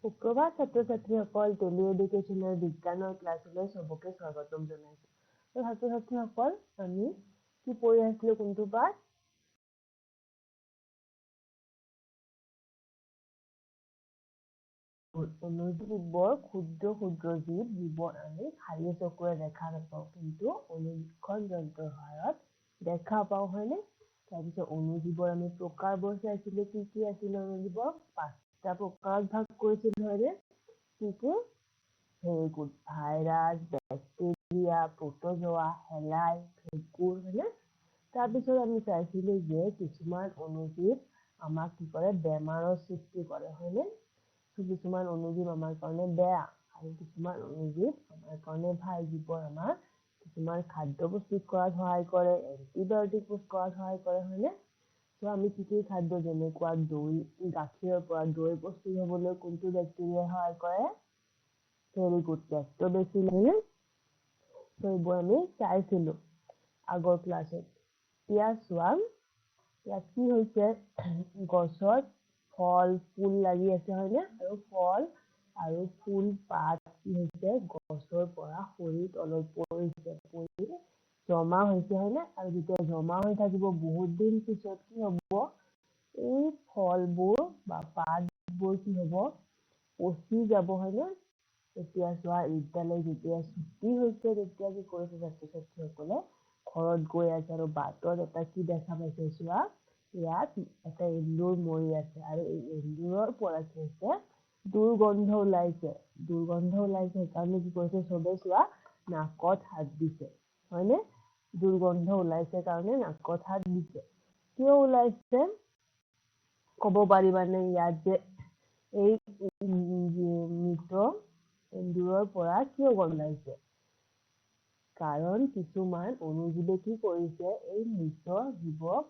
শুক্ৰবাৰ ছাত্ৰ-ছাত্ৰীসকল টেলি এডুকেশ্যনৰ বিজ্ঞানৰ ক্লাছলৈ সবকে স্বাগতম জনাইছো। ছাত্ৰ-ছাত্ৰীসকল আমি কি পঢ়ি আছিলো কোনটো পাঠ? অনুজীৱৰ ক্ষুদ্ৰ ক্ষুদ্ৰ জীৱ যিবোৰ আমি খালী চকুৰে দেখা নাপাওঁ কিন্তু অনুবীক্ষণ যন্ত্ৰৰ সহায়ত দেখা পাওঁ, হয়নে? তাৰপিছত অনুজীৱৰ আমি প্ৰকাৰবোৰ চাইছিলো, কি আছিলে অনুজীৱৰ? 5টা প্ৰকাৰত ভাগ কৰিছিল, হয়নে? কি? Very good. ভাইৰাছ, বেক্টেৰিয়া, প্ৰটোজোৱা, হেলাই, ভেঁকুৰ, হয়নে? তাৰপিছত আমি চাইছিলো যে কিছুমান অনুজীৱ আমাক কি কৰে? বেমাৰৰ সৃষ্টি কৰে, হয়নে? কিছুমান অনুজীৱ আমাৰ কাৰণে বেয়া আৰু কিছুমান অনুজীৱ আমাৰ কাৰণে ভাল, যিবোৰ আমাৰ কিছুমান খাদ্য প্ৰস্তুত কৰাত সহায় কৰে, এন্টিবায়টিক প্ৰস্তুত কৰাত সহায় কৰে, হয়নে? তো আমি কি খাদ্য যেনেকুৱা দৈ, গাখীৰৰ পৰা দৈ প্ৰস্তুত হ'বলৈ কোনটো বেক্টেৰিয়াই সহায় কৰে? ভেৰি গুড, লেক্টোবেচিলাছ, হয়নে? তো এইবোৰ আমি চাইছিলো আগৰ ক্লাছত। এতিয়া চোৱা, ইয়াত কি হৈছে? গছত ফল ফুল লাগি আছে, হয়নে? আৰু ফল আৰু ফুল পাত কি হৈছে? গছৰ পৰা সৰি তলত পৰিছে, পৰি জমা হৈছে, হয়নে? আৰু যেতিয়া জমা হৈ থাকিব বহুত দিন পিছত কি হ'ব? এই ফলবোৰ বা পাতবোৰ কি হ'ব? পচি যাব, হয়নে? তেতিয়া চোৱা, বিদ্যালয় যেতিয়া ছুটি হৈছে তেতিয়া কি কৰিছে ছাত্ৰ-ছাত্ৰীসকলে? ঘৰত গৈ আছে আৰু বাটত এটা কি দেখা পাইছে? চোৱা, ইয়াত এটা এন্দুৰ মৰি আছে আৰু এই এন্দুৰৰ পৰা কি হৈছে? দুৰ্গন্ধ ওলাইছে। সেইকাৰণে কি কৰিছে? চবে চোৱা, নাকত হাত দিছে, হয়নে? দুৰ্গন্ধ ওলাইছে কাৰণে নাকত হাত দিছে। কিয় ওলাইছে? ক'ব পাৰিবানে? ইয়াত যে এই মৃত এন্দুৰৰ পৰা কিয় গোন্ধাইছে? কাৰণ কিছুমান অনুজীৱে কি কৰিছে? এই মৃত জীৱক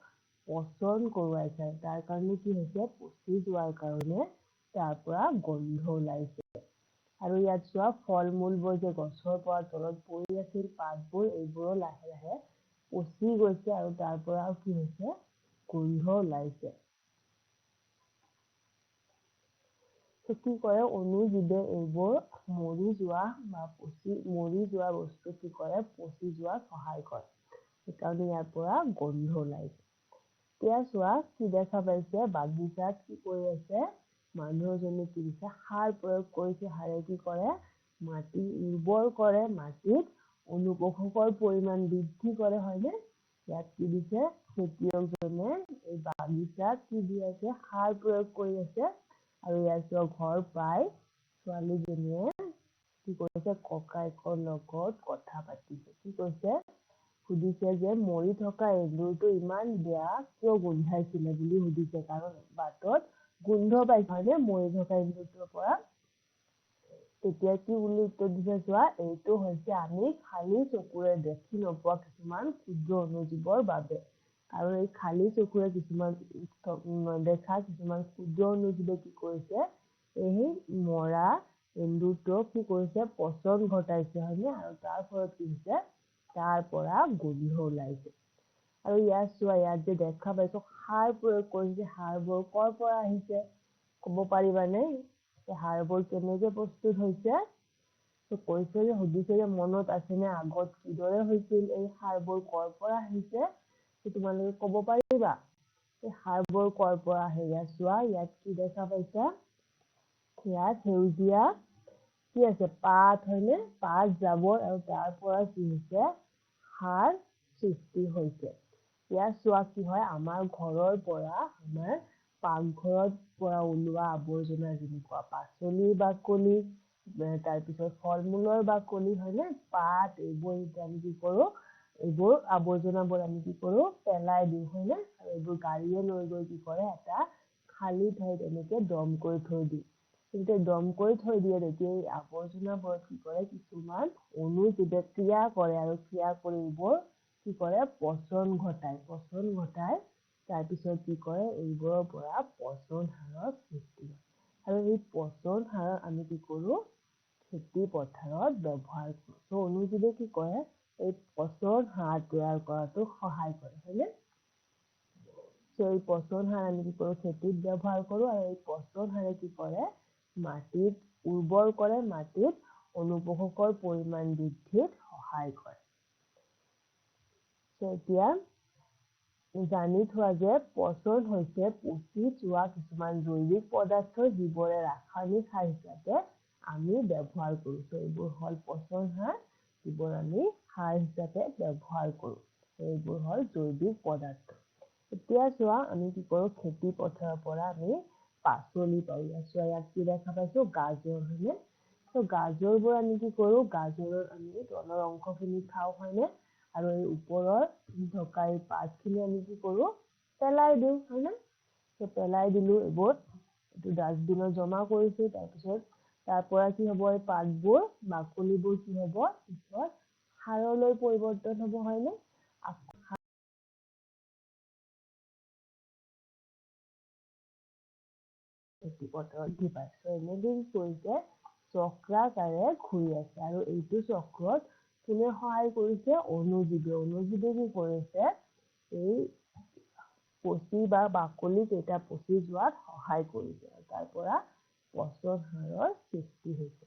পচন কৰোৱাইছে। তাৰ কাৰণে কি হৈছে? পচি যোৱাৰ কাৰণে তাৰ পৰা গোন্ধ ওলাইছে। আৰু ইয়াত চোৱা, ফল মূলবোৰ যে গছৰ পৰা তলত পৰি আছিল, পাতবোৰ, এইবোৰো লাহে লাহে পচি গৈছে আৰু তাৰ পৰাও কি হৈছে? গোন্ধ ওলাইছে। কি কৰে? অনুজীৱে এইবোৰ মৰি যোৱা বস্তু কি কৰে? পচি যোৱাত সহায় কৰে। সেইকাৰণে ইয়াৰ পৰা গোন্ধ ওলাইছে। এতিয়া চোৱা, কি দেখা পাইছে? বাগিচাত কি কৰি আছে? মানুহ এজনে কি দিছে? সাৰ প্ৰয়োগ কৰিছে। সাৰে কি কৰে? মাটি উৰ্বৰ কৰে, মাটিত অনুপোষকৰ পৰিমাণ বৃদ্ধি কৰে, হয়নে? ইয়াত কি দিছে? খেতিয়কজনে এই বাগিচাত কি দি আছে? সাৰ প্ৰয়োগ কৰি আছে। আৰু ইয়াত ঘৰ পাই ছোৱালীজনীয়ে কি কৰিছে? ককায়েকৰ লগত কথা পাতিছে। কি কৈছে? সুধিছে যে মৰি থকা এন্দুৰটো ইমান বেয়া কিয় গোন্ধাইছিলে বুলি সুধিছে। কাৰণ বাটত গোন্ধ পাইছে, হয়নে? মৰি থকা এন্দুৰটোৰ পৰা। তেতিয়া কি বুলি উত্তৰ দিছে? চোৱা, এইটো হৈছে আমি খালী চকুৰে দেখি নোপোৱা কিছুমান ক্ষুদ্ৰ অনুজীৱৰ বাবে। আৰু এই খালী চকুৰে কিছুমান নেদেখা কিছুমান ক্ষুদ্ৰ অনুজীৱে কি কৰিছে? এই মৰা এন্দুৰটোক কি কৰিছে? পচন ঘটাইছে, হয়নে? আৰু তাৰ ফলত কি হৈছে? তাৰ পৰা গোন্ধ ওলাইছে। আৰু ইয়াত চোৱা, ইয়াত যে দেখা পাইছো সাৰ প্ৰয়োগ কৰিছে, সাৰবোৰ ক'ৰ পৰা আহিছে? ক'ব পাৰিবানে? এই সাৰবোৰ কেনেকে প্ৰস্তুত হৈছে? কৈছে যে, সুধিছে যে মনত আছেনে আগত কিদৰে হৈছিল? এই সাৰবোৰ ক'ৰ পৰা আহিছে? তোমালোকে ক'ব পাৰিবা? এই সাৰবোৰ ক'ৰ পৰা আহে? ইয়াত চোৱা, ইয়াত কি দেখা পাইছা? ইয়াত সেউজীয়া কি আছে? পাত, হয়নে? পাত, জাবৰ আৰু তাৰ পৰা কি হৈছে? সাৰ সৃষ্টি হৈছে। ইয়াত চোৱা, কি হয়? আমাৰ ঘৰৰ পৰা, আমাৰ পাকঘৰত পৰা ওলোৱা আৱৰ্জনা যেনেকুৱা পাচলিৰ বাকলি, তাৰপিছত ফল মূলৰ বাকলি, হয়নে? পাত, এইবোৰ আমি কি কৰো? এইবোৰ আৱৰ্জনাবোৰ আমি কি কৰো? পেলাই দিওঁ, হয়নে? আৰু এইবোৰ গাড়ীয়ে লৈ গৈ কি কৰে? এটা খালী ঠাইত এনেকে দম কৰি থৈ দিয়ে। যেতিয়া দম কৰি থৈ দিয়ে, তেতিয়া এই আৱৰ্জনাবোৰত কি কৰে? কিছুমান অনুজীৱে ক্ৰিয়া কৰে আৰু ক্ৰিয়া কৰি এইবোৰ কি কৰে? পচন ঘটায়। তাৰপিছত কি কৰে? এইবোৰৰ পৰা পচন সাৰৰ সৃষ্টি হয়। আৰু এই পচন সাৰ আমি কি কৰো? খেতি পথাৰত ব্যৱহাৰ কৰো। তো অনুজীৱে কি কৰে? এই পচন সাৰ তৈয়াৰ কৰাটো সহায় কৰে, হয়নে? এই পচন সাৰ আমি কি কৰো? খেতিত ব্যৱহাৰ কৰো আৰু এই পচন সাৰে কি কৰে? মাটিত উৰ্বৰ কৰে, মাটিত অনুপোষকৰ পৰিমাণ বৃদ্ধিত সহায় কৰে। এতিয়া জানি থোৱা যে পচন হৈছে পচি যোৱা কিছুমান জৈৱিক পদাৰ্থ যিবোৰে ৰাসায়নিক সাৰ হিচাপে আমি ব্যৱহাৰ কৰোঁ। এইবোৰ হ'ল পচন সাৰ, যিবোৰ আমি সাৰ হিচাপে ব্যৱহাৰ কৰোঁ। এইবোৰ হ'ল জৈৱিক পদাৰ্থ। এতিয়া চোৱা আমি কি কৰোঁ, খেতি পথাৰৰ পৰা আমি পাচলি পাওঁ। ইয়াত কি দেখা পাইছোঁ, গাজৰ, হয়নে? গাজৰবোৰ আমি কি কৰোঁ, গাজৰৰ আমি তলৰ অংশখিনি খাওঁ, হয়নে? আৰু এই ওপৰৰ থকা এই পাতখিনি আমি কি কৰোঁ, পেলাই দিওঁ, হয়নে? পেলাই দিলোঁ, এইবোৰ এইটো ডাষ্টবিনত জমা কৰিছোঁ। তাৰপিছত তাৰ পৰা কি হ'ব, এই পাতবোৰ বাকলিবোৰ কি হ'ব, পিছত সাৰলৈ পৰিৱৰ্তন হ'ব, হয়নে? খেতি পথাৰত পাইছোঁ। এনেকৈ কৰিছে চক্ৰাকাৰে ঘূৰি আছে, আৰু এইটো চক্ৰত কোনে সহায় কৰিছে, অণুজীৱে। অণুজীৱে কি কৰিছে, এই পচি বা বাকলি কেইটা পচি যোৱাত সহায় কৰিছে। তাৰ পৰা পচন সাৰৰ সৃষ্টি হৈছে।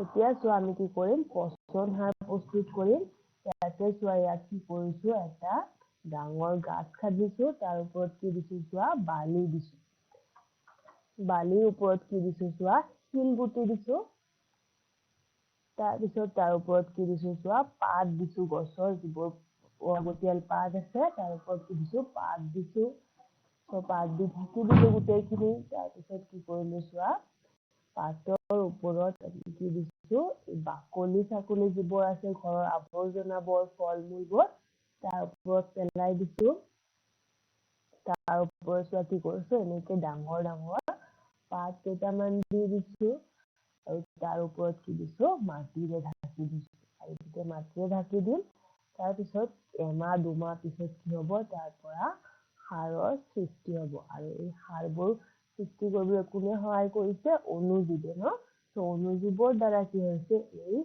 এতিয়া চোৱা আমি কি কৰিম, পচন সাৰ প্ৰস্তুত কৰিম। ইয়াতে চোৱা, ইয়াত কি কৰিছোঁ, এটা ডাঙৰ গাঁত খান্দিছোঁ। তাৰ ওপৰত কি দিছোঁ চোৱা, বালি দিছোঁ। বালিৰ ওপৰত কি দিছোঁ চোৱা, শিলগুটি দিছোঁ। তাৰপিছত তাৰ ওপৰত কি দিছোঁ চোৱা, পাত দিছোঁ, গছৰ যিবোৰ অগতীয়াল পাত আছে, তাৰ ওপৰত কি দিছোঁ, পাত দিছোঁ। পাত দি ঢাকি দিলোঁ গোটেইখিনি। তাৰপিছত কি কৰিলোঁ চোৱা, পাতৰ ওপৰত কি দিছোঁ, বাকলি চাকলি যিবোৰ আছে, ঘৰৰ আৱৰ্জনাবোৰ, ফল মূলবোৰ তাৰ ওপৰত পেলাই দিছোঁ। তাৰ ওপৰত চোৱা কি কৰিছোঁ, এনেকে ডাঙৰ ডাঙৰ পাত কেইটামান দি দিছোঁ। আৰু তাৰ ওপৰত কি দিছোঁ, মাটিৰে ঢাকি দিছোঁ। আৰু যেতিয়া মাটিৰে ঢাকি দিম, তাৰপিছত এমাহ দুমাহ পিছত কি হ'ব, তাৰ পৰা সাৰৰ সৃষ্টি হ'ব। আৰু এই সাৰবোৰ সৃষ্টি কৰিবলৈ কোনে সহায় কৰিছে, অণুজীৱে, ন? অণুজীৱৰ দ্বাৰা কি হৈছে, এই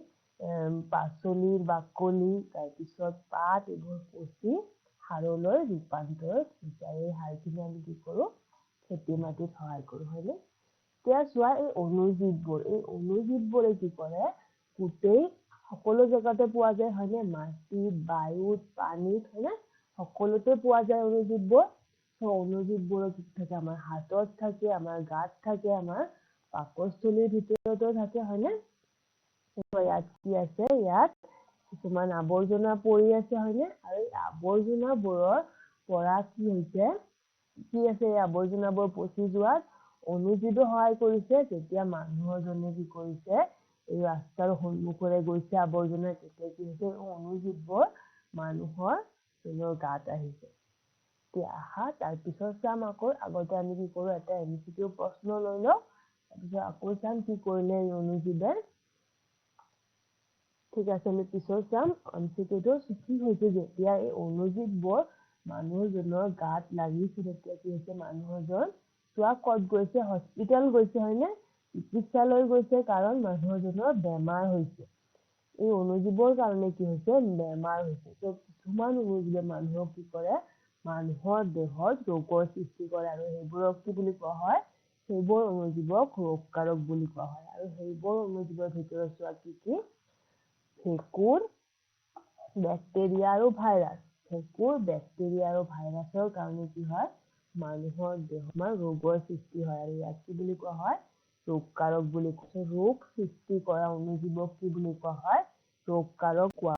পাচলিৰ বাকলি, তাৰপিছত পাত, এইবোৰ পচি সাৰলৈ ৰূপান্তৰ হৈছে। আৰু এই সাৰখিনি আমি কি কৰোঁ, খেতি মাটিত সহায় কৰোঁ, হয়নে? এতিয়া চোৱা, এই অণুজীৱবোৰে কি কৰে, গোটেই সকলো জেগাতে পোৱা যায়, হয়নে? মাটিত, বায়ুত, পানীত, হয়নে? সকলোতে পোৱা যায় অণুজীৱবোৰ। অণুজীৱবোৰ কি থাকে, আমাৰ হাতত থাকে, আমাৰ গাত থাকে, আমাৰ পাকস্থলীৰ ভিতৰতো থাকে, হয়নে? ইয়াত কি আছে, ইয়াত কিছুমান আৱৰ্জনা পৰি আছে, হয়নে? আৰু এই আৱৰ্জনাবোৰৰ পৰা কি হৈছে, কি আছে, এই আৱৰ্জনাবোৰ পচি যোৱাত অণুজীৱে সহায় কৰিছে। যেতিয়া মানুহজনে কি কৰিছে, এই ৰাস্তাৰ সন্মুখৰে গৈছে আৱৰ্জনা, তেতিয়া কি হৈছে, অণুজীৱবোৰ মানুহৰ গাত আহিছে। এতিয়া আহা, তাৰপিছত চাম আকৌ। আগতে আমি কি কৰোঁ, এটা MCQ প্ৰশ্ন লৈ লওঁ, তাৰপিছত আকৌ চাম কি কৰিলে এই অণুজীৱে। ঠিক আছে, আমি পিছত চাম MCQটো। কি হৈছে, যেতিয়া এই অণুজীৱবোৰ মানুহজনৰ গাত লাগিছে, তেতিয়া কি হৈছে, মানুহজন চোৱা ক'ত গৈছে, হস্পিটেল গৈছে, হয়নে? চিকিৎসালয় গৈছে, কাৰণ মানুহজনৰ বেমাৰ হৈছে। এই অণুজীৱৰ কাৰণে কি হৈছে, বেমাৰ হৈছে। কিছুমান অণুজীৱে মানুহক কি কৰে, মানুহৰ দেহত ৰোগৰ সৃষ্টি কৰে। আৰু সেইবোৰক কি বুলি কোৱা হয়, সেইবোৰ অণুজীৱক ৰোগকাৰক বুলি কোৱা হয়। আৰু সেইবোৰ অণুজীৱৰ ভিতৰত চোৱা কি কি, ভেঁকুৰ, বেক্টেৰিয়া আৰু ভাইৰাছ। ভেঁকুৰ, বেক্টেৰিয়া আৰু ভাইৰাছৰ কাৰণে কি হয়, মানুহৰ দেহত ৰোগৰ সৃষ্টি হয়। আৰু ইয়াক কি বুলি কোৱা হয়, ৰোগকাৰক বুলি কোৱা হয়। ৰোগ সৃষ্টি কৰা অণুজীৱক কি বুলি কোৱা হয়, ৰোগকাৰক কোৱা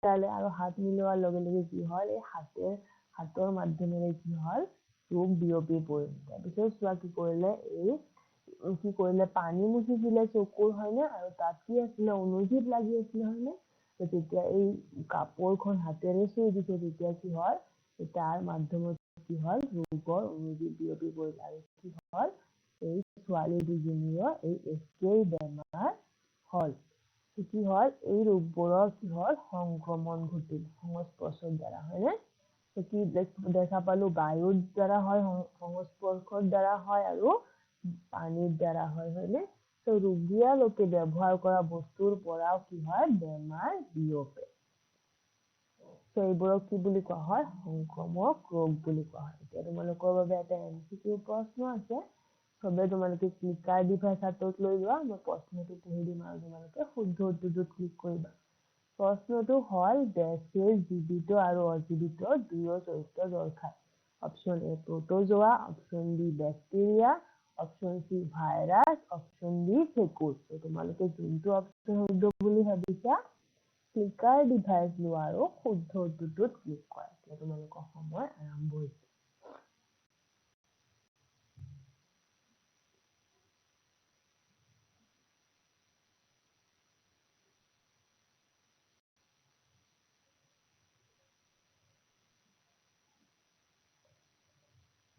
মিলালে আৰু হাত মিলোৱাৰ লগে লগে কি হ'ল এই হাতৰ মাধ্যমেৰে কি হ'ল ৰোগ বিয়পি পৰিল তাৰপিছত চোৱা কি কৰিলে পানী মুচিছিলে চকুৰ হয়নে আৰু তাত কি আছিলে অনুজীৱ লাগি আছিলে হয়নে তেতিয়া এই কাপোৰখন হাতেৰে চুই দিছে তেতিয়া কি হ'ল তাৰ মাধ্যমত কি হ'ল ৰোগৰ অনুজীৱ বিয়পি পৰিল আৰু কি হ'ল এই ছোৱালী দুজনীৰ এই একেই বেমাৰ হ'ল কি হ'ল এই ৰোগবোৰৰ কি হ'ল সংক্ৰমণ ঘটিল সংস্পৰ্শৰ দ্বাৰা হয়নে কি দেখা পালো বায়ুৰ দ্বাৰা হয় সংস্পৰ্শৰ দ্বাৰা হয় আৰু পানীৰ দ্বাৰা হয় হয়নে তো ৰোগীয়া লোকে ব্যৱহাৰ কৰা বস্তুৰ পৰাও কি হয় বেমাৰ বিয়পে তো এইবোৰক কি বুলি কোৱা হয় সংক্ৰমক ৰোগ বুলি কোৱা হয় এতিয়া তোমালোকৰ বাবে এটা এমচিকিউ প্ৰশ্ন আছে সবে তোমালোকে ক্লিকাৰ ডিভাইচ হাতত লৈ লোৱা মই প্ৰশ্নটো পঢ়ি দিম আৰু তোমালোকে শুদ্ধ উত্তৰটোত ক্লিক কৰিবা প্ৰশ্নটো হ'ল দেশৰ জীৱিত আৰু অজীৱিত দুয়ো চৰিত্ৰ দৰ্শায় option A protozoa option B bacteria option C virus option D ভেকুৰ তোমালোকে যোনটো অপশ্যন শুদ্ধ বুলি ভাবিছা ক্লিকাৰ ডিভাইচ লোৱা আৰু শুদ্ধ উত্তৰটোত ক্লিক কৰা এতিয়া তোমালোকৰ সময় আৰম্ভ হৈছে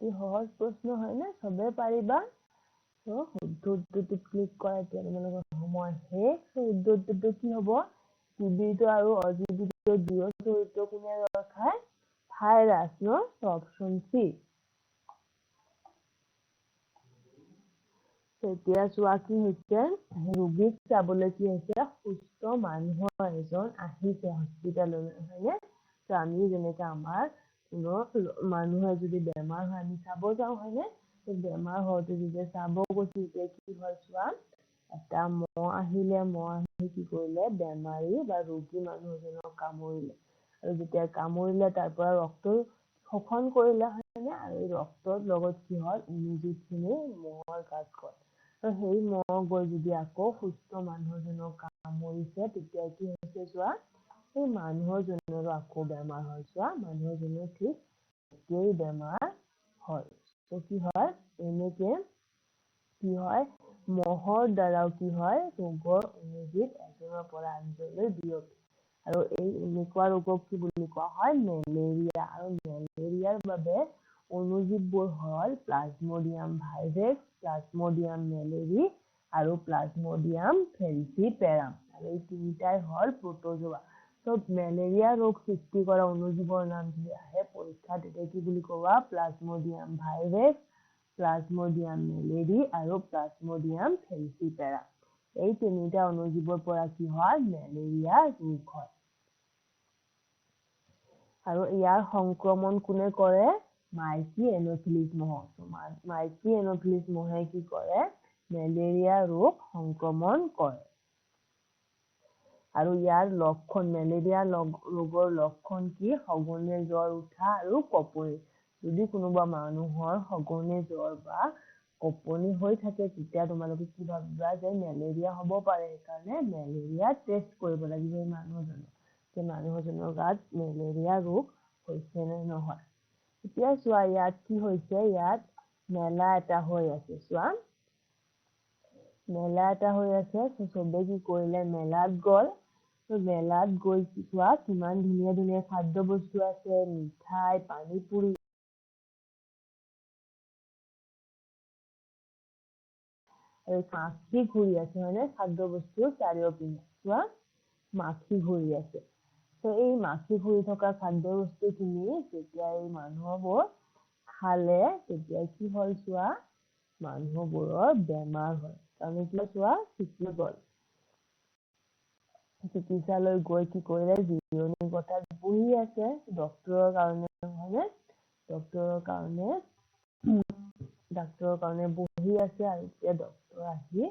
সহজ প্ৰশ্ন হয় না সবে পাৰিবা তো শুদ্ধ উত্তৰটোত ক্লিক কৰা এতিয়া তোমালোকৰ সময় শেষ শুদ্ধ উত্তৰটো কি হ'ব জীৱিত আৰু অজীৱিত দুয়ো চৰিত্ৰ কোনে দৰ্শায় ভাইৰাছ ন অপশ্যন সি এতিয়া চোৱা কি হৈছে ৰোগীক চাবলৈ কি হৈছে সুস্থ মানুহ এজন আহিছে হস্পিটাললৈ হয়নে তো আমি যেনেকৈ আমাৰ মানুহে যদি বেমাৰ হয় আমি চাব যাওঁ হয়নে বেমাৰ হওঁতে যেতিয়া চাব গৈছো তেতিয়া কি হয় চোৱা এটা মহ আহিলে মহ আহি কি কৰিলে বেমাৰী বা ৰোগী মানুহ এজনক কামুৰিলে আৰু যেতিয়া কামুৰিলে তাৰ পৰা ৰক্ত শোষণ কৰিলে হয়নে আৰু এই ৰক্তৰ লগত কি হ'ল অনুজীৱখিনি মহৰ গাত গ'ল তো সেই মহ গৈ যদি আকৌ সুস্থ মানুহ এজনক কামুৰিছে তেতিয়া কি হৈছে চোৱা এই মানুহজনৰো আকৌ বেমাৰ হয় চোৱা মানুহজনৰ ঠিক একেই বেমাৰ হয় তো কি হয় এনেকে কি হয় মহৰ দ্বাৰাও কি হয় ৰোগৰ অনুজীৱ এজনৰ পৰা আনজনলৈ বিয়পে আৰু এই এনেকুৱা ৰোগক কি বুলি কোৱা হয় মেলেৰিয়া আৰু মেলেৰিয়াৰ বাবে অনুজীৱবোৰ হ'ল প্লাজমডিয়াম ভাইৰাছ প্লাজমডিয়াম মেলেৰি আৰু প্লাজমডিয়াম ফেলচিপেৰাম আৰু এই তিনিটাই হ'ল প্ৰটোজোৱা তো মেলেৰিয়া ৰোগ সৃষ্টি কৰা অনুজীৱৰ নাম যদি আহে পৰীক্ষাত তেতিয়া কি বুলি ক'বা প্লাজমডিয়াম ভাইৰাছ প্লাজমডিয়াম মেলেৰি আৰু প্লাজমডিয়াম ফেলচিপেৰাম এই তিনিটা অনুজীৱৰ পৰা কি হয় মেলেৰিয়া ৰোগ হয় আৰু ইয়াৰ সংক্ৰমণ কোনে কৰে মাইকী এন'ফিলিছ মহৰ মাইকী এন'ফিলিছ মহে কি কৰে মেলেৰিয়া ৰোগ সংক্ৰমণ কৰে আৰু ইয়াৰ লক্ষণ মেলেৰিয়া ৰোগৰ লক্ষণ কি সঘনে জ্বৰ উঠা আৰু কঁপনি যদি কোনোবা মানুহৰ সঘনে জ্বৰ বা কঁপনি হৈ থাকে তেতিয়া তোমালোকে কি ভাবিবা যে মেলেৰিয়া হ'ব পাৰে সেইকাৰণে মেলেৰিয়া টেষ্ট কৰিব লাগিব এই মানুহজনক যে মানুহজনৰ গাত মেলেৰিয়া ৰোগ হৈছে নে নহয় এতিয়া চোৱা ইয়াত কি হৈছে ইয়াত মেলা এটা হৈ আছে চোৱা মেলা এটা হৈ আছে চবে কি কৰিলে মেলাত গ'ল মেলাত গৈ চোৱা কিমান ধুনীয়া ধুনীয়া খাদ্য বস্তু আছে মিঠাই পানী পুৰি আৰু মাখি ঘূৰি আছে হয়নে খাদ্য বস্তুৰ চাৰিওপিনে চোৱা মাখি ঘূৰি আছে তো এই মাখি ঘূৰি থকা খাদ্য বস্তুখিনি যেতিয়া এই মানুহবোৰ খালে তেতিয়া কি হ'ল চোৱা মানুহবোৰৰ বেমাৰ হয় কাৰণ এতিয়া চোৱা শিকি গ'ল চিকিৎসালয় গৈ কি কৰিলে জিৰণি বতাত বহি আছে ডক্তৰৰ কাৰণে হয়নে ডক্তৰৰ কাৰণে বহি আছে আৰু যেতিয়া ডক্তৰ আহি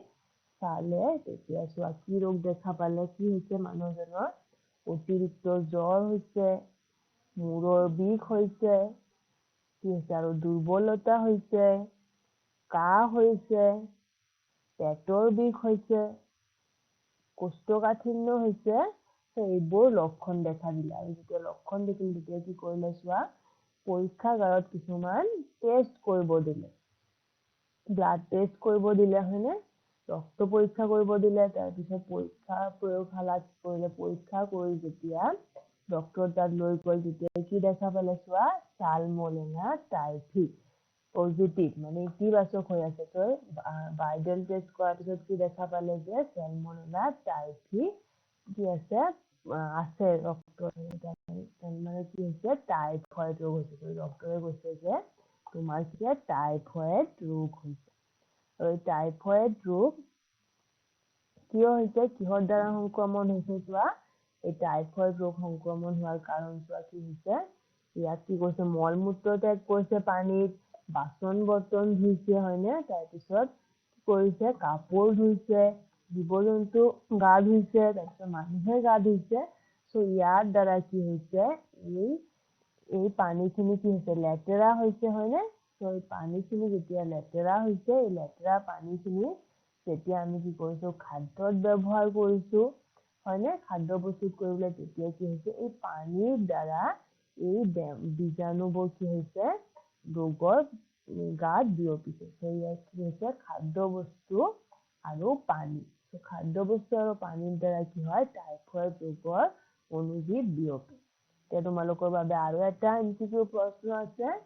চালে তেতিয়া চোৱা কি ৰোগ দেখা পালে কি হৈছে মানুহজনৰ অতিৰিক্ত জ্বৰ হৈছে মূৰৰ বিষ হৈছে কি হৈছে আৰু দুৰ্বলতা হৈছে কাহ হৈছে পেটৰ বিষ হৈছে কোষ্ঠকাঠিন্য হৈছে এইবোৰ লক্ষণ দেখা দিলে আৰু যেতিয়া লক্ষণ দেখিল তেতিয়া কি কৰিলে চোৱা পৰীক্ষাগাৰত কিছুমান টেষ্ট কৰিব দিলে ব্লাড টেষ্ট কৰিব দিলে হয়নে ৰক্ত পৰীক্ষা কৰিব দিলে তাৰপিছত পৰীক্ষা প্ৰয়োগশালাত কৰিলে পৰীক্ষা কৰি যেতিয়া ডক্টৰ তাত লৈ গ'ল তেতিয়া কি দেখা পালে চোৱা সালমনেলা টাইফি পজিটিভ মানে ইতিবাচক হৈ আছে তই ভাইৰেল টেষ্ট কৰাৰ পিছত কি দেখা পালে যে সালমনেলা টাইফি কি আছে আছে ৰক্ত মানে কি হৈছে টাইফয়েড ৰোগ হৈছে ডক্টৰে কৈছে যে তোমাৰ কি টাইফয়েড ৰোগ হৈছে আৰু টাইফয়েড ৰোগ কিয় হৈছে কিহৰ দ্বাৰা সংক্ৰমণ হৈছে চোৱা এই টাইফয়েড ৰোগ সংক্ৰমণ হোৱাৰ কাৰণ চোৱা কি হৈছে ইয়াত কি কৈছে মল মূত্ৰ ত্যাগ কৰিছে পানীত বাচন বৰ্তন ধুইছে হয়নে তাৰপিছত কি কৰিছে কাপোৰ ধুইছে জীৱ-জন্তু গা ধুইছে তাৰপিছত মানুহে গা ধুইছে সো ইয়াৰ দ্বাৰা কি হৈছে এই পানীখিনি কি হৈছে লেতেৰা হৈছে হয়নে সো এই পানীখিনি যেতিয়া লেতেৰা হৈছে এই লেতেৰা পানীখিনি যেতিয়া আমি কি কৰিছো খাদ্যত ব্যৱহাৰ কৰিছো হয়নে খাদ্য প্ৰস্তুত কৰিবলৈ তেতিয়া কি হৈছে এই পানীৰ দ্বাৰা এই বীজাণুবোৰ কি হৈছে ৰোগৰ গাত বিয়পিছে সেয়া কি হৈছে খাদ্য বস্তু আৰু পানী খাদ্য বস্তু আৰু পানীৰ দ্বাৰা কি হয় টাইফয়েড ৰোগৰ অনুজীৱ বিয়পে এতিয়া তোমালোকৰ বাবে আৰু এটা এমচিকিউ প্ৰশ্ন আছে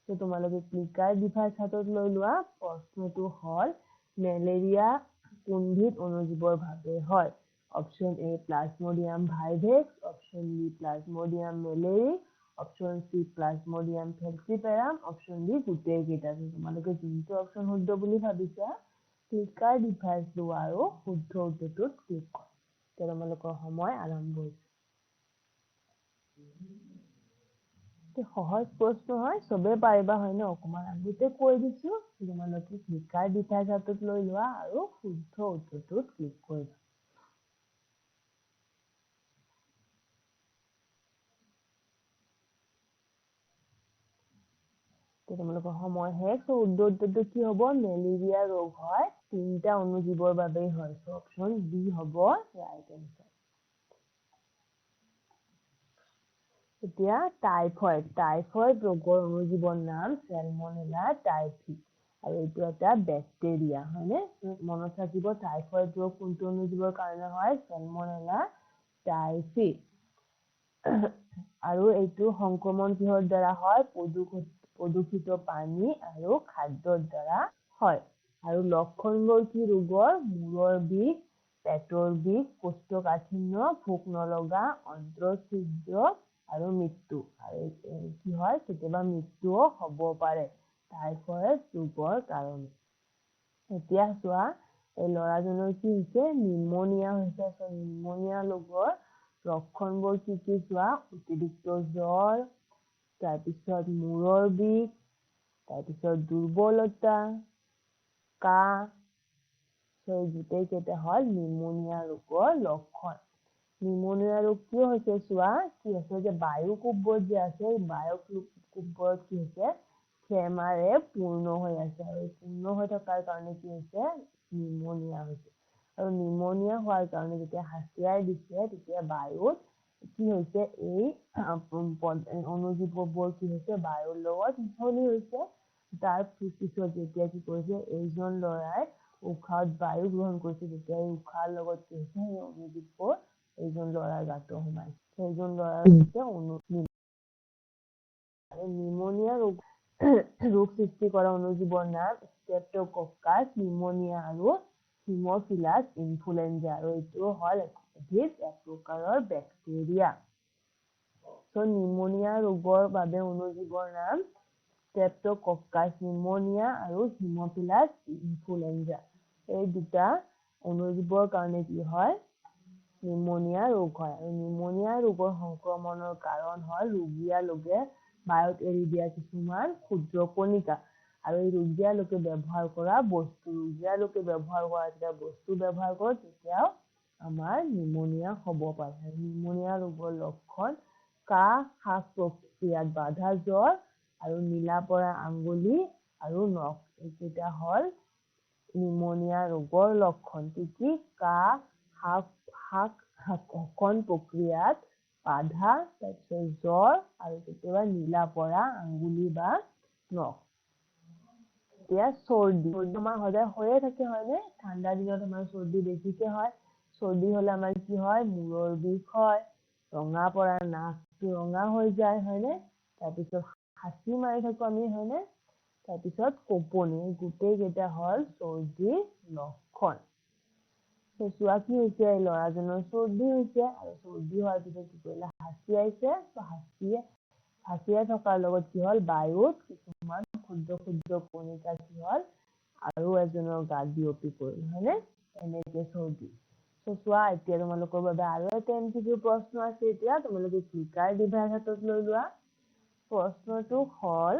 তো তোমালোকে ক্লিকাৰ ডিভাইচ হাতত লৈ লোৱা প্ৰশ্নটো হল মেলেৰিয়া কোনবিধ অনুজীৱৰ ভাৱে হয় option A Plasmodium vivax option B Plasmodium malariae option C Plasmodium falciparum option D গোটেই কেইটা তোমালোকে যোনটো অপচন শুদ্ধ বুলি ভাবিছা ক্লিকাৰ ডিভাইচ লোৱা আৰু শুদ্ধ উত্তৰটোত ক্লিক কৰা এতিয়া তোমালোকৰ সময় আৰম্ভ হৈছে সহজ প্ৰশ্ন হয় সবে পাৰিবা হয় ন অকমান আগতে কৈ দিছো তোমালোকে ক্লিকাৰ ডিভাইচ হাতত লৈ লোৱা আৰু শুদ্ধ উত্তৰটোত ক্লিক কৰিবা তোমালোকৰ সময় শেষ উত্তৰটো কি হ'ব মেলেৰিয়া ৰোগ হয় তিনটা অনুজীৱৰ বাবে হয় সো অপচন বি হ'ব ৰাইট এনসাৰ এতিয়া টাইফয়েড ৰোগৰ অনুজীৱৰ নাম সালমনেলা টাইফি আৰু এইটো এটা ব্যাকটেৰিয়া হয়নে মনত ৰাখিব টাইফয়েড ৰোগ কোনটো অনুজীৱৰ কাৰণে হয় সালমনেলা টাইফি আৰু এইটো সংক্ৰমণ কিহৰ দ্বাৰা হয় প্ৰদূষিত পানী আৰু খাদ্যৰ দ্বাৰা হয় আৰু লক্ষণবোৰ কি ৰোগৰ মূৰৰ বিষ পেটৰ বিষ কোষ্ঠকাঠিন্য ভোক নলগা অন্ত্ৰছিদ্ৰ আৰু মৃত্যু আৰু কি হয় কেতিয়াবা মৃত্যুও হ'ব পাৰে টাইফয়েড ৰোগৰ কাৰণে এতিয়া চোৱা এই ল'ৰাজনৰ কি হৈছে নিউমোনিয়া হৈছে নিউমোনিয়া ৰোগৰ লক্ষণবোৰ কি চোৱা অতিৰিক্ত জ্বৰ তাৰপিছত মূৰৰ বিষ তাৰপিছত দুৰ্বলতা কাহ সেই গোটেই কেইটা হল নিউমোনিয়া ৰোগৰ লক্ষণ নিউমোনিয়া ৰোগ কি হৈছে চোৱা কি আছে যে বায়ু কোষবোৰ যে আছে বায়ু কোষবোৰত কি হৈছে বেমাৰে পূৰ্ণ হৈ আছে আৰু পূৰ্ণ হৈ থকাৰ কাৰণে কি হৈছে নিউমোনিয়া হৈছে আৰু নিউমোনিয়া হোৱাৰ কাৰণে যেতিয়া হাঁচিয়াই দিছে তেতিয়া বায়ুত কি হৈছে এই অনুজীৱবোৰ কি হৈছে বায়ুৰ লগত মিহলি হৈছে তাৰ পিছত যেতিয়া কি কৰিছে এইজন ল'ৰাই উশাহত বায়ু গ্ৰহণ কৰিছে তেতিয়া এই উশাহৰ লগত কি হৈছে সেই অনুজীৱবোৰ এইজন ল'ৰাৰ গাতো সোমাইছে সেইজন ল'ৰাৰ হৈছে নিউমোনিয়া ৰোগ সৃষ্টি কৰা অনুজীৱৰ নাম ষ্ট্ৰেপ্টোকক্কাছ নিউমোনিয়া আৰু হিমোফিলাছ ইনফ্লুৱেঞ্জা আৰু এইটো হল এক প্ৰকাৰৰ বেক্টেৰিয়া সো নিউমোনিয়া ৰোগৰ বাবে অনুজীৱৰ নাম ষ্ট্ৰেপ্টোকক্কাছ নিউমোনিয়া আৰু হিমোফিলাছ ইনফ্লুৱেঞ্জা এই দুটা অনুজীৱৰ কাৰণে কি হয় নিউমোনিয়া ৰোগ হয় আৰু নিউমোনিয়া ৰোগৰ সংক্ৰমণৰ কাৰণ হয় ৰোগীয়া লোকে বায়ুত এৰি দিয়া কিছুমান ক্ষুদ্ৰ কণিকা আৰু এই ৰোগীয়া লোকে ব্যৱহাৰ কৰা বস্তু যেতিয়া বস্তু ব্যৱহাৰ কৰে তেতিয়াও আমাৰ নিউমোনিয়া হ'ব পাৰে নিউমোনিয়া ৰোগৰ লক্ষণ কাহ শ্বাস প্ৰক্ৰিয়াত বাধা জ্বৰ আৰু নীলা পৰা আঙ্গুলি আৰু নখ এইকেইটা হল নিউমোনিয়া ৰোগৰ লক্ষণ কি কাহ এখন প্ৰক্ৰিয়াত বাধা, তাৰপিছত জ্বৰ আৰু কেতিয়াবা নীলা পৰা, আঙ্গুলি বা নখ। এতিয়া চৰ্দি আমাৰ সদায় হৈয়ে থাকে হয়নে? ঠাণ্ডা দিনত আমাৰ চৰ্দি বেছিকে হয়। চৰ্দি হলে আমাৰ কি হয়? মূৰৰ বিষ হয়, ৰঙা পৰা, নাকটো ৰঙা হৈ যায় হয়নে? তাৰপিছত হাঁচি মাৰি থাকো আমি হয়নে? তাৰপিছত কঁপনি, গোটেই কেইটা হ'ল চৰ্দিৰ লক্ষণ। চোৱা কি হৈছে, ল'ৰাজনৰ চৰ্দি হৈছে আৰু চৰ্দি হোৱাৰ পিছত কি কৰিলে? হাঁচিয়াইছে। হাঁচিয়াই থকাৰ লগত কি হ'ল? বায়ুত কিছুমান ক্ষুদ্ৰ ক্ষুদ্ৰ কণিকা কি হ'ল? আৰু এজনৰ গাত বিয়পি পৰিল হয়নে? এনেকে চৰ্দি। চোৱা এতিয়া তোমালোকৰ বাবে আৰু এটা MCQ প্ৰশ্ন আছে। এতিয়া তোমালোকে ক্লিকাৰ ডিভাইচ হাতত লৈ লোৱা। প্ৰশ্নটো হ'ল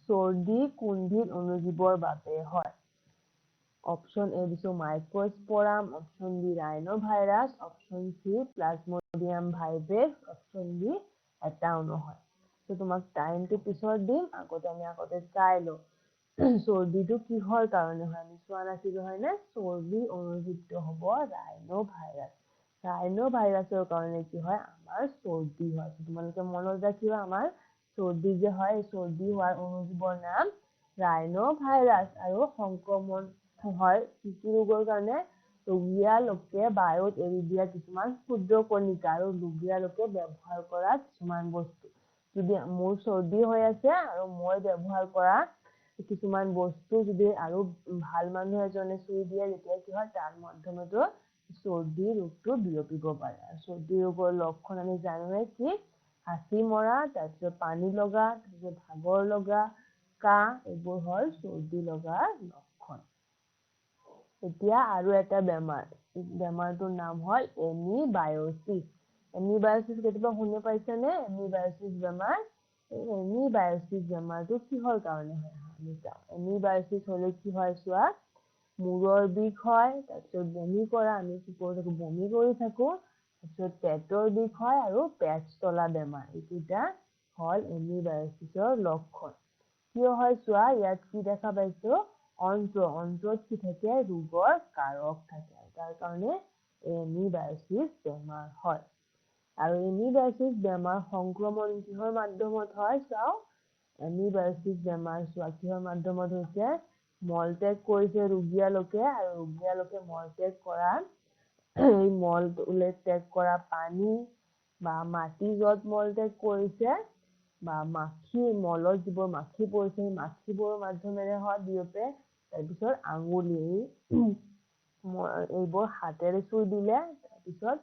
চৰ্দি কোনবিধ অণুজীৱৰ বাবে হয়? অপশ্যন এ দিছো microsporum, option B rhinovirus, option C Plasmodium vivax, option D এটা অণু হয়। তোমাক টাইমটো পিছত দিম, আগতে চাই লওঁ। চৰ্দিটো কিহৰ কাৰণে হয়? আমি চোৱা নাছিলো হয়নে? চৰ্দি অণুযুক্ত হ'ব ৰাইনো ভাইৰাছ। ৰাইনো ভাইৰাছৰ কাৰণে কি হয়? আমাৰ চৰ্দি হয়। তোমালোকে মনত ৰাখিবা, আমাৰ চৰ্দি যে হয়, চৰ্দি হোৱাৰ অণুজীৱৰ নাম ৰাইনো ভাইৰাছ। আৰু সংক্ৰমণ হয় কি ৰোগৰ কাৰণে? ৰোগীয়া লোকে বায়ুত এৰি দিয়া কিছুমান ক্ষুদ্ৰ কণিকা আৰু ৰোগীয়া লোকে ব্যৱহাৰ কৰা কিছুমান বস্তু। যদি মোৰ চৰ্দি হৈ আছে আৰু মই ব্যৱহাৰ কৰা কিছুমান বস্তু যদি আৰু ভাল মানুহ এজনে চুই দিয়ে, তেতিয়া কি হয়? তাৰ মাধ্যমেতো চৰ্দি ৰোগটো বিয়পিব পাৰে। চৰ্দি ৰোগৰ লক্ষণ আমি জানোৱে কি? হাঁচি মৰা, তাৰপিছত পানী লগা, তাৰপিছত ভাগৰ লগা, কাহ, এইবোৰ হ'ল চৰ্দি লগাৰ লক্ষণ। এতিয়া আৰু এটা বেমাৰ, বেমাৰটোৰ নাম হ'ল এমিবায়চিছ। এমিবায়চিছ কেতিয়াবা শুনি পাইছানে? এমিবায়চিছ বেমাৰ। এই এমিবায়চিছ বেমাৰটো কিহৰ কাৰণে হয়? এমিবায়চিছ হ'লে কি হয় চোৱা, মূৰৰ বিষ হয়, তাৰপিছত বমি কৰা, আমি কি কৰি থাকো? বমি কৰি থাকো। তাৰপিছত পেটৰ বিষ হয় আৰু পেট চলা বেমাৰ। এইকেইটা হ'ল এমিবায়চিছৰ লক্ষণ। কিয় হয় চোৱা, ইয়াত কি দেখা পাইছো? অন্ত্ৰত কি থাকে? ৰোগৰ কাৰক থাকে। তাৰ কাৰণে এমিবায়চিছ বেমাৰ হয়। আৰু এমিবায়চিছ বেমাৰ সংক্ৰমণ কিহৰ মাধ্যমত হয়? চাওঁ, এমিবায়চিছ বেমাৰ চোৱা কিহৰ মাধ্যমত হৈছে? মলত্যাগ কৰিছে ৰোগীয়া লোকে, আৰু ৰোগীয়া লোকে মলত্যাগ কৰা এই মলত্যাগ কৰা পানী বা মাটি য'ত মলত্যাগ কৰিছে, বা মলত যিবোৰ মাখি পৰিছে, সেই মাখিবোৰৰ মাধ্যমেৰে হয় বিয়পে। তাৰপিছত আঙুলি, এইবোৰ হাতেৰে চুই দিলে, তাৰপিছত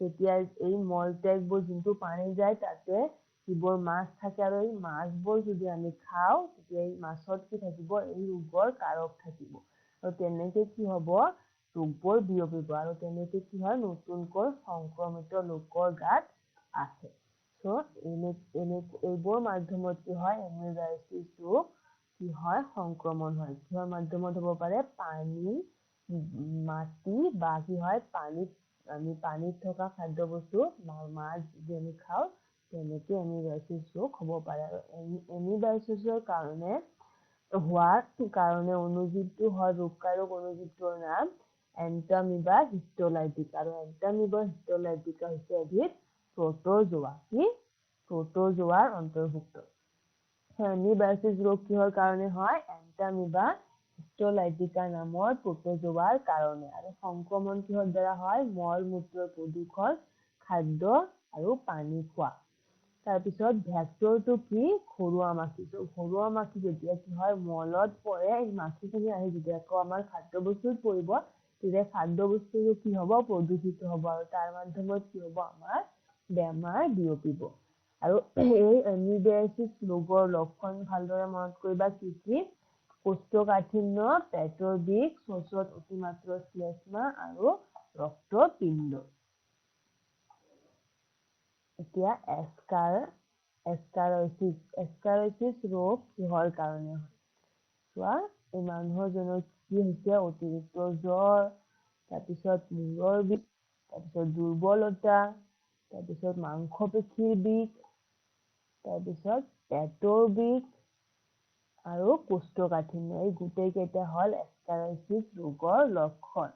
যেতিয়া এই মলত্যাগবোৰ যোনটো পানী যায়, তাতে যিবোৰ মাছ থাকে আৰু এই মাছবোৰ যদি আমি খাওঁ, তেতিয়া এই মাছত কি থাকিব? এই ৰোগৰ কাৰক থাকিব। আৰু তেনেকে কি হ'ব? ৰোগবোৰ বিয়পিব। আৰু তেনেকে কি হয়? নতুনকৈ সংক্ৰমিত লোকৰ গাত আহে। এইবোৰ মাধ্যমত কি হয়? এমিবায়চিছ ৰোগ কি হয়? সংক্ৰমণ হয়। কিহৰ মাধ্যমত হ'ব পাৰে? পানী, মাটি বা কি হয়? পানীত থকা খাদ্য বস্তু, মাছ যদি আমি খাওঁ, তেনেকে এমিবায়চিছ ৰোগ হ'ব পাৰে। আৰু এমিবায়চিছৰ কাৰণে হোৱাৰ কাৰণে অণুজীৱটো হয় ৰোগকাৰক অণুজীৱটোৰ নাম এণ্টামিবা হিষ্টোলাইটিকা। আৰু এণ্টামিবা হিষ্টোলাইটিকা হৈছে এবিধ প্ৰটোজোৱা। কি? প্ৰটোজোৱাৰ অন্তৰ্ভুক্ত। এমিবায়চিছ ৰোগ কিহৰ কাৰণে হয়? এণ্টামিবা হিষ্টোলাইটিকা নামৰ প্ৰটোজোৱাৰ কাৰণে। আৰু সংক্ৰমণ কিহৰ দ্বাৰা হয়? মল মূত্ৰৰ প্ৰদূষণ, খাদ্য আৰু পানী খোৱা। তাৰপিছত ভেক্টৰটো কি? ঘৰুৱা মাখি। ঘৰুৱা মাখি যেতিয়া কি হয়? মলত পৰে, এই মাখিখিনি আহি যেতিয়া আকৌ আমাৰ খাদ্য বস্তুত পৰিব, তেতিয়া খাদ্য বস্তুটো কি হ'ব? প্ৰদূষিত হ'ব। আৰু তাৰ মাধ্যমত কি হ'ব? আমাৰ বেমাৰ বিয়পিব। আৰু এই এমিবায়চিছ ৰোগৰ লক্ষণ ভালদৰে মনত কৰিবা কি কি? কোষ্ঠকাঠিন্য, পেটৰ বিষ, শৌচত অতিমাত্ৰা শ্লেষ্মা আৰু ৰক্তপিণ্ড। এতিয়া এস্কাৰচিছ ৰোগ কিহৰ কাৰণে হয়? চোৱা, এই মানুহজনৰ কি হৈছে? অতিৰিক্ত জ্বৰ, তাৰপিছত মূৰৰ বিষ, তাৰপিছত দুৰ্বলতা, তাৰপিছত মাংসপেশীৰ বিষ, তাৰপিছত পেটৰ বিষ আৰু কোষ্ঠকাঠিন্য। এই গোটেই কেইটা হ'ল এস্কাৰচিছ ৰোগৰ লক্ষণ।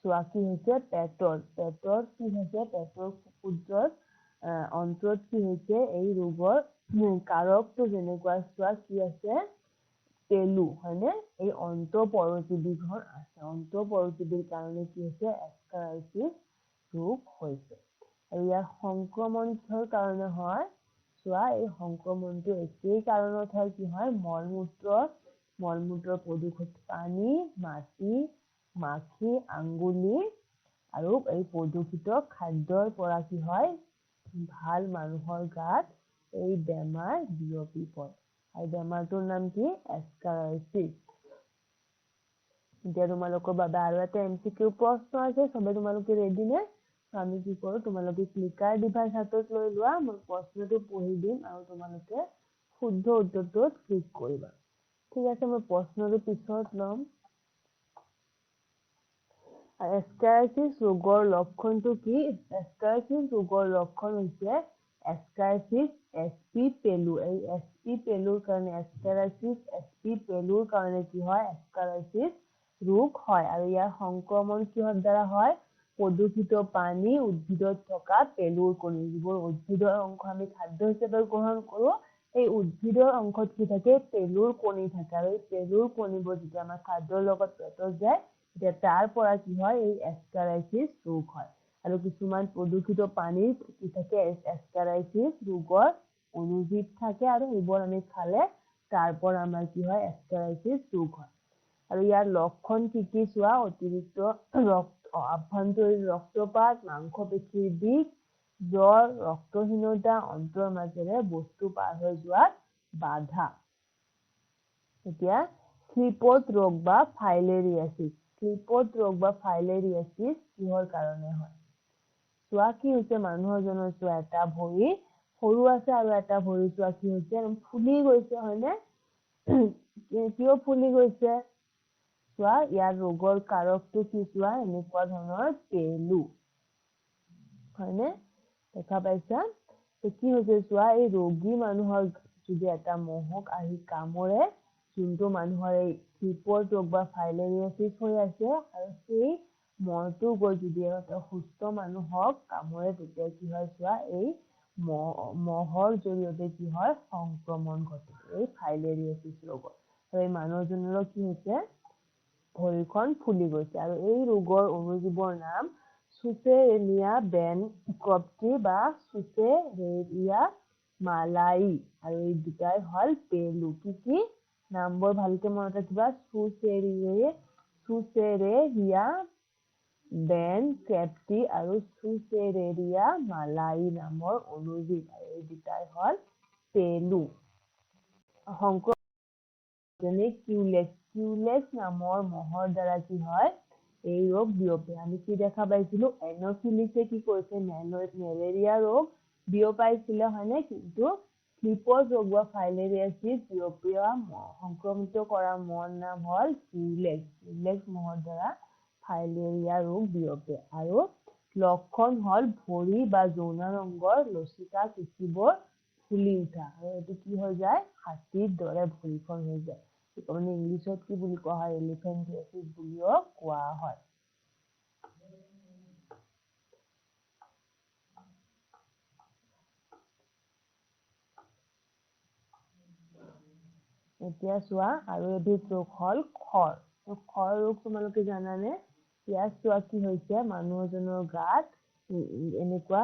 চোৱা কি হৈছে পেটৰ কি হৈছে পেটৰ ক্ষুদ্ৰ অন্তৰত কি হৈছে এই ৰোগৰ কাৰকটো যেনেকুৱা চোৱা কি আছে পেলু হয়নে এই অন্তঃপৰজীৱীখন আছে অন্তঃপৰজীৱীৰ কাৰণে কি হৈছে এস্কাৰাইটিছ ৰোগ হৈছে আৰু ইয়াৰ সংক্ৰমণ কিহৰ কাৰণে হয় চোৱা এই সংক্ৰমণটো একেই কাৰণত হয় কি হয় মলমূত্ৰ প্ৰদূষিত পানী মাটি মাখি আঙ্গুলি আৰু এই প্ৰদূষিত খাদ্যৰ পৰা কি হয় ভাল মানুহৰ গাত এই বেমাৰ বিয়পি পৰে আৰু বেমাৰটোৰ নাম কি এস্কাৰাইটিছ এতিয়া তোমালোকৰ বাবে আৰু এটা এমচিকিউ প্ৰশ্ন আছে সবে তোমালোকে ৰেডি নে আমি কি কৰো তোমালোকে ক্লিকাৰ ডিভাইচ হাতত লৈ লোৱা মই প্ৰশ্নটো পঢ়ি দিম আৰু তোমালোকে শুদ্ধ উত্তৰটোত ক্লিক কৰিবা ঠিক আছে মই প্ৰশ্নটো পিছত ল'ম এস্কাৰাইটিছ ৰোগৰ লক্ষণটো কি এস্কাৰাইটিছ ৰোগৰ লক্ষণ হৈছে এস্কাৰাইটিছ এছপি পেলু এই এছপি পেলুৰ কাৰণে এস্কাৰাইটিছ এছপি পেলুৰ কাৰণে কি হয় এস্কাৰাইটিছ ৰোগ হয় আৰু ইয়াৰ সংক্ৰমণ কিহৰ দ্বাৰা হয় প্ৰদূষিত পানী উদ্ভিদত থকা পেলুৰ কণী যিবোৰ উদ্ভিদৰ অংশ আমি খাদ্য হিচাপে গ্ৰহণ কৰোঁ এই উদ্ভিদৰ অংশত কি থাকে পেলুৰ কণী থাকে আৰু এই পেলুৰ কণীবোৰ যেতিয়া আমাৰ খাদ্যৰ লগত পেটত যায় তেতিয়া তাৰ পৰা কি হয় এই এস্কাৰাইটিছ ৰোগ হয় আৰু কিছুমান প্ৰদূষিত পানীৰ কি থাকে এস্কাৰাইটিছ ৰোগৰ অনুজীৱ থাকে আৰু এইবোৰ আমি খালে তাৰ পৰা আমাৰ কি হয় এস্কাৰাইটিছ ৰোগ হয় আৰু ইয়াৰ লক্ষণ কি চোৱা অতিৰিক্ত আভ্যন্তৰীণ ৰক্তপাত মাংসপেশীৰ বিষ জ্বৰ ৰক্তহীনতা অন্ত্ৰৰ মাজেৰে বস্তু পাৰ হৈ যোৱাত বাধা এতিয়া স্লিপট ৰোগ বা ফাইলেৰিয়াচিছ কিহৰ কাৰণে হয় চোৱা কি হৈছে মানুহৰ জনৰ চোৱা এটা ভৰি সৰু আছে আৰু এটা ভৰি চোৱা কি হৈছে ফুলি গৈছে হয়নে কিয় ফুলি গৈছে চোৱা ইয়াৰ ৰোগৰ কাৰকটো কি চোৱা এনেকুৱা ধৰণৰ পেলু হয়নে দেখা পাইছা কি হৈছে চোৱা এই ৰোগী মানুহৰ যদি এটা মহক আহি কামোৰে যোনটো মানুহৰ এই স্লিপট ৰোগ বা ফাইলেৰিয়াচিছ হৈ আছে আৰু সেই মহটো গৈ যদি এটা সুস্থ মানুহক কামোৰে তেতিয়া কি হয় চোৱা এই মহৰ জৰিয়তে কি হয় সংক্ৰমণ ঘটে এই ফাইলেৰিয়াচিছ ৰোগত আৰু এই মানুহজনৰ কি হৈছে ভৰিখন ফুলি গৈছে আৰু এই ৰোগৰ অনুজীৱৰ নাম চুচেৰেলিয়া বেনক্ৰপ্টি বা চুচেৰেলিয়া মালাই আৰু এই দুটাই হল পেলু কি নামবোৰ ভালকে মনত ৰাখিবা চুচেৰেলিয়া বেনক্ৰপ্টি আৰু চুচেৰেলিয়া মালাই নামৰ অনুজীৱ আৰু এই দুটাই হল পেলু কিউলেক্স নামৰ মহৰ দ্বাৰা কি হয় এই ৰোগ বিয়পে আমি কি দেখা পাইছিলো এনফিলিছে কি কৰিছে মেলেৰিয়া ৰোগ বিয়পাইছিলে হয়নে কিন্তু স্লিপট ৰোগ বা ফাইলেৰিয়াচিছ বিয়পোৱা সংক্ৰমিত কৰা মহৰ নাম হল কিউলেক্স মহৰ দ্বাৰা ফাইলেৰিয়া ৰোগ বিয়পে আৰু লক্ষণ হল ভৰি বা যৌনাংগৰ লচিকা পেশীবোৰ ফুলি উঠা আৰু এইটো কি হৈ যায় হাতীৰ দৰে ভৰিখন হৈ যায় মানে ইংলিছত কি বুলি কোৱা হয় এলিফেণ্টিয়াচিছ বুলিও কোৱা হয় এতিয়া চোৱা আৰু এবিধ ৰোগ হল খৰ ৰোগ তোমালোকে জানানে ইয়াত চোৱা কি হৈছে মানুহ এজনৰ গাত এনেকুৱা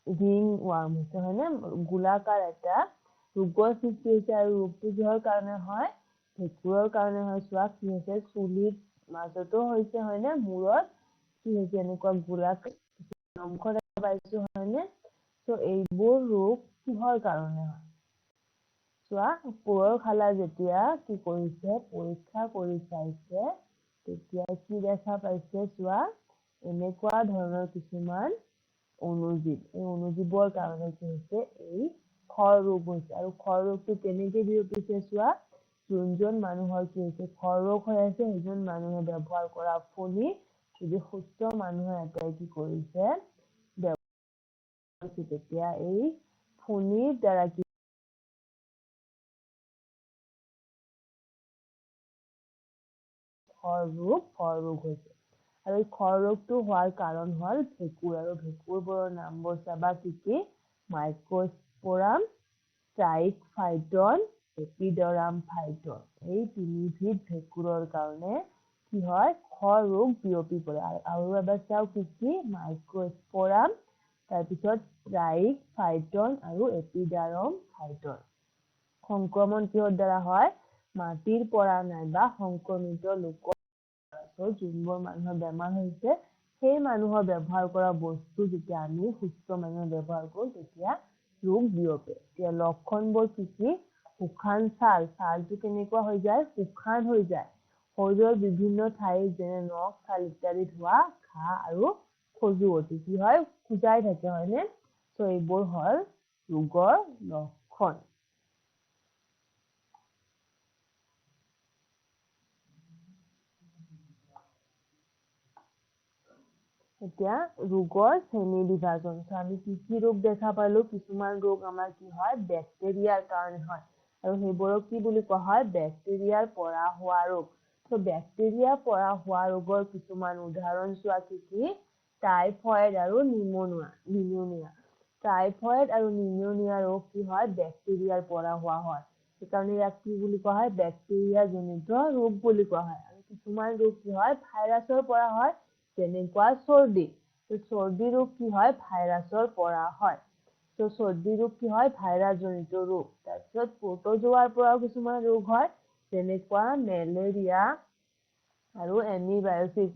ৰিং ৱাৰ্ম হৈছে হয়নে গোলাকাৰ এটা ৰোগৰ সৃষ্টি হৈছে আৰু ৰোগটো কিহৰ কাৰণে হয় ভেঁকুৰৰ কাৰণে হয় চোৱা কি হৈছে চুলিৰ মাজতো হৈছে হয়নে মূৰত কি হৈছে এনেকুৱা গোলাকাৰ অংশ দেখা পাইছো হয়নে তো এইবোৰ ৰোগ কিহৰ কাৰণে হয় চোৱা প্ৰয়োগশালা যেতিয়া কি কৰিছে পৰীক্ষা কৰি চাইছে তেতিয়া কি দেখা পাইছে চোৱা এনেকুৱা ধৰণৰ কিছুমান অনুজীৱ এই অনুজীৱৰ কাৰণে কি হৈছে এই খৰ ৰোগ হৈছে আৰু খৰ ৰোগটো কেনেকে বিয়পিছে চোৱা যোনজন মানুহৰ কি হৈছে খৰ ৰোগ হৈ আছে সেইজন মানুহে ব্যৱহাৰ কৰা ফণী যদি সুস্থ মানুহে এটাই কি কৰিছে তেতিয়া এই ফণীৰ দ্বাৰা কি খৰ ৰোগ হৈছে আৰু এই খৰ ৰোগটো হোৱাৰ কাৰণ হ'ল ভেঁকুৰ আৰু ভেঁকুৰবোৰৰ নামবোৰ চাবা কি মাইক্ৰোস্পোৰাম ট্ৰাইকফাইটন এপিডাৰাম ফাইটন এই তিনিবিধ ভেঁকুৰৰ কাৰণে কি হয় খৰ ৰোগ বিয়পি পৰে আৰু এবাৰ চাও কি মাইক্ৰোস্পোৰাম তাৰপিছত ট্ৰাইকফাইটন আৰু এপিডাৰাম ফাইটন সংক্ৰমণ কিহৰ দ্বাৰা হয় মাটিৰ পৰা নাইবা সংক্ৰমিত লোকৰ যোনবোৰ মানুহৰ বেমাৰ হৈছে সেই মানুহৰ ব্যৱহাৰ কৰা বস্তু যেতিয়া আমি সুস্থ মানুহে ব্যৱহাৰ কৰোঁ তেতিয়া ৰোগ বিয়পে এতিয়া লক্ষণবোৰ কি শুকান ছালটো কেনেকুৱা হৈ যায় শুকান হৈ যায় শৰীৰৰ বিভিন্ন ঠাইত যেনে নখ ছাল ইত্যাদিত হোৱা ঘাঁ আৰু খজুৱতি কি হয় খুজাই থাকে হয়নে তো এইবোৰ হ'ল ৰোগৰ লক্ষণ এতিয়া ৰোগৰ শ্ৰেণী বিভাজন আমি কি ৰোগ দেখা পালো কিছুমান ৰোগ আমাৰ কি হয় বেক্টেৰিয়াৰ কাৰণে হয় আৰু সেইবোৰক কি বুলি কোৱা হয় বেক্টেৰিয়াৰ পৰা হোৱা ৰোগ তো বেক্টেৰিয়াৰ পৰা হোৱা ৰোগৰ কিছুমান উদাহৰণ চোৱা কি টাইফয়েড আৰু নিউমোনিয়া টাইফয়েড আৰু নিউমোনিয়া ৰোগ কি হয় বেক্টেৰিয়াৰ পৰা হোৱা হয় সেইকাৰণে ইয়াক কি বুলি কোৱা হয় বেক্টেৰিয়া জনিত ৰোগ বুলি কোৱা হয় আৰু কিছুমান ৰোগ কি হয় ভাইৰাছৰ পৰা হয় যেনেকুৱা চৰ্দি ৰোগ কি হয় ভাইৰাছৰ পৰা হয় তো চৰ্দি ৰোগ কি হয় ভাইৰাছ জনিত ৰোগ তাৰপিছত প্ৰটোজোৱাৰ পৰাও কিছুমান ৰোগ হয় যেনেকুৱা মেলেৰিয়া আৰু এমিবায়োচিছ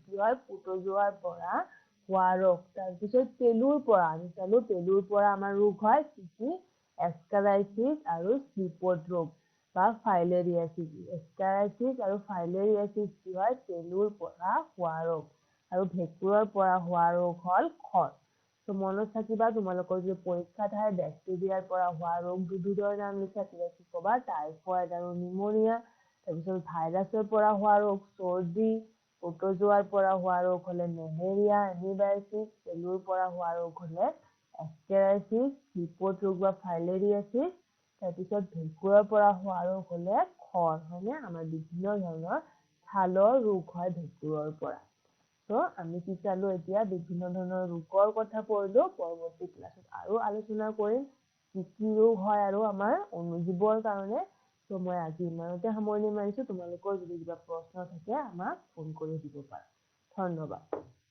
কি হয় প্ৰটোজোৱাৰ পৰা হোৱা ৰোগ তাৰপিছত পেলুৰ পৰা আমাৰ ৰোগ হয় কি এস্কাৰাইচিছ আৰু স্লিপট ৰোগ বা ফাইলেৰিয়াচিছ এস্কাৰাইচিছ আৰু ফাইলেৰিয়াচিছ কি হয় পেলুৰ পৰা হোৱা ৰোগ আৰু ভেঁকুৰৰ পৰা হোৱা ৰোগ হ'ল খৰ তো মনত থাকিবা তোমালোকৰ যে পৰীক্ষাত আহে বেক্টেৰিয়াৰ পৰা হোৱা ৰোগ দুবিধৰ নাম লিখা কি ক'বা টাইফয়েড আৰু নিউমোনিয়া তাৰপিছত ভাইৰাছৰ পৰা হোৱা ৰোগ চৰ্দি প্ৰটোজোৱাৰ পৰা হোৱা ৰোগ হ'লে মেলেৰিয়া এমিবায়োচিছ পেলুৰ পৰা হোৱা ৰোগ হ'লে এস্কাৰাইচিছ স্লিপট ৰোগ বা ফাইলেৰিয়াচিছ তাৰপিছত ভেঁকুৰৰ পৰা হোৱা ৰোগ হ'লে খৰ হয়নে আমাৰ বিভিন্ন ধৰণৰ ছালৰ ৰোগ হয় ভেঁকুৰৰ পৰা তো আমি কি চালো এতিয়া বিভিন্ন ধৰণৰ ৰোগৰ কথা পঢ়িলো পৰৱৰ্তী ক্লাছত আৰু আলোচনা কৰিম কি ৰোগ হয় আৰু আমাৰ অনুজীৱৰ কাৰণে তো মই আজি ইমানতে সামৰণি মাৰিছো তোমালোকৰ যদি কিবা প্ৰশ্ন থাকে আমাক ফোন কৰি দিব পাৰা ধন্যবাদ